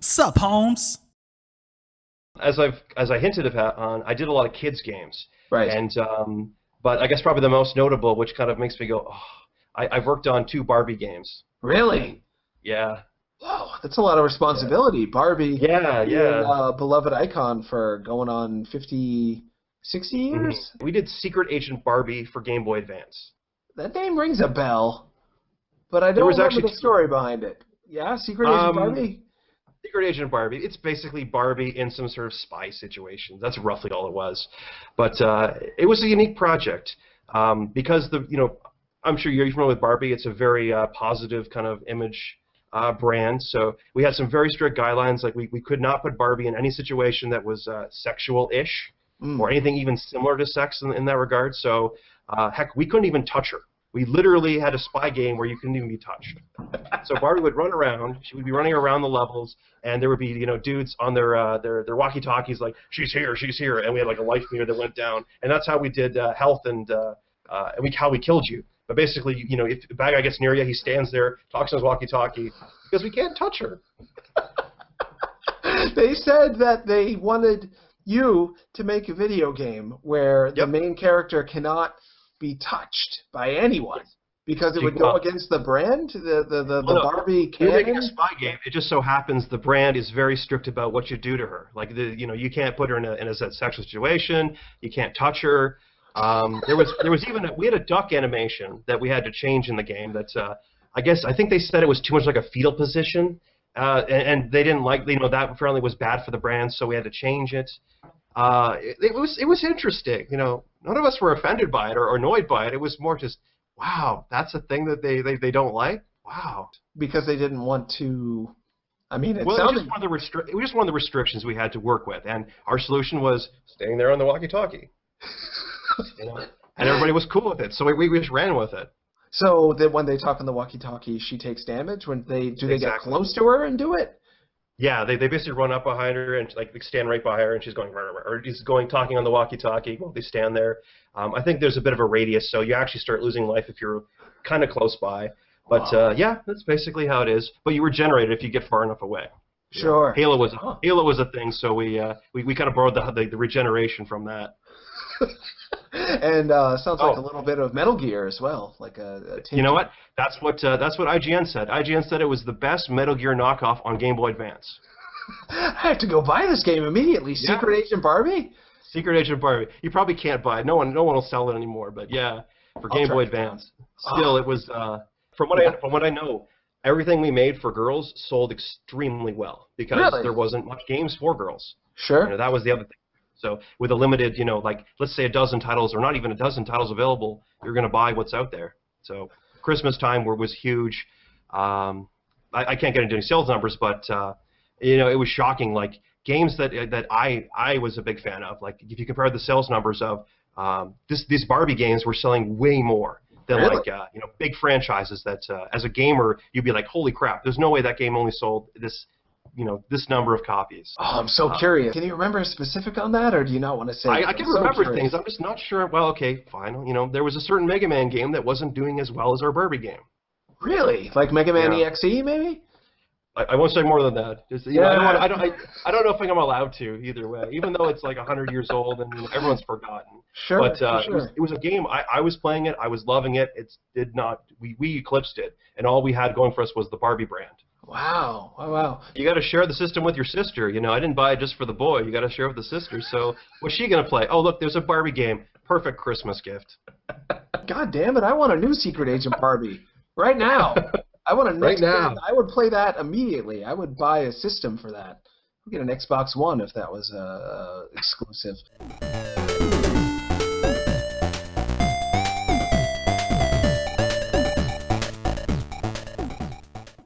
Sup, Holmes? As I hinted on, I did a lot of kids games, Right. and but I guess probably the most notable, which kind of makes me go, oh, I've worked on 2 Barbie games. Really? Yeah. Wow, that's a lot of responsibility. Barbie Yeah, being yeah. a beloved icon for going on 50, 60 years? We did Secret Agent Barbie for Game Boy Advance. That name rings a bell, but I There don't was remember actually the story behind it. Yeah, Secret Agent um, Barbie? Secret Agent Barbie. It's basically Barbie in some sort of spy situation. That's roughly all it was, but it was a unique project because I'm sure you're familiar with Barbie. It's a very positive kind of image brand. So we had some very strict guidelines. Like we could not put Barbie in any situation that was sexual-ish or anything even similar to sex in that regard. So heck, we couldn't even touch her. We literally had a spy game where you couldn't even be touched. So Barbie would run around. She would be running around the levels, and there would be dudes on their walkie-talkies like, she's here, and we had like a life meter that went down, and that's how we did health and how we killed you. But basically, if the bad guy gets near you, he stands there, talks on his walkie-talkie, because we can't touch her. They said that they wanted you to make a video game where the main character cannot be touched by anyone because it would go against the brand, the Barbie canon. You're making a spy game. It just so happens the brand is very strict about what you do to her. Like you can't put her in a sexual situation. You can't touch her. There was even we had a duck animation that we had to change in the game. That's I think they said it was too much like a fetal position, and they didn't like that apparently was bad for the brand, so we had to change it. It was interesting. None of us were offended by it or annoyed by it. It was more just, wow, that's a thing that they don't like. Wow. Because they didn't want to. I mean, it was just one of the restrictions we had to work with, and our solution was staying there on the walkie-talkie. And everybody was cool with it, so we just ran with it. So that when they talk on the walkie-talkie, she takes damage. When they get close to her and do it? Yeah, they basically run up behind her and like stand right by her, and she's going, or he's talking on the walkie-talkie while they stand there. I think there's a bit of a radius, so you actually start losing life if you're kind of close by. But yeah, that's basically how it is. But you regenerate if you get far enough away. Sure. Halo was a thing, so we kind of borrowed the regeneration from that. And sounds like a little bit of Metal Gear as well, like a You know what? That's what IGN said. IGN said it was the best Metal Gear knockoff on Game Boy Advance. I have to go buy this game immediately. Secret Agent Barbie? Secret Agent Barbie. You probably can't buy it. No one will sell it anymore. But yeah, for Game Boy Advance. Still, it was from what I know, everything we made for girls sold extremely well because there wasn't much games for girls. Sure. That was the other thing. So with a limited, like let's say a dozen titles or not even a dozen titles available, you're going to buy what's out there. So Christmas time was huge. I can't get into any sales numbers, but it was shocking. Like games that I was a big fan of. Like if you compare the sales numbers of these Barbie games were selling way more than big franchises that as a gamer you'd be like, holy crap, there's no way that game only sold this number of copies. Oh, I'm so curious. Can you remember a specific on that, or do you not want to say? I can remember things. I'm just not sure. Well, okay, fine. There was a certain Mega Man game that wasn't doing as well as our Barbie game. Really? Like Mega Man EXE, maybe? I won't say more than that. Just, I don't know if I'm allowed to either way, even though it's like 100 years old and everyone's forgotten. Sure. But it was a game. I was playing it. I was loving it. It did not. We eclipsed it, and all we had going for us was the Barbie brand. Wow. Wow. You got to share the system with your sister. I didn't buy it just for the boy. You got to share with the sister. So what's she going to play? Oh, look, there's a Barbie game. Perfect Christmas gift. God damn it. I want a new Secret Agent Barbie right now. I want a next game. I would play that immediately. I would buy a system for that. I'd get an Xbox One if that was exclusive.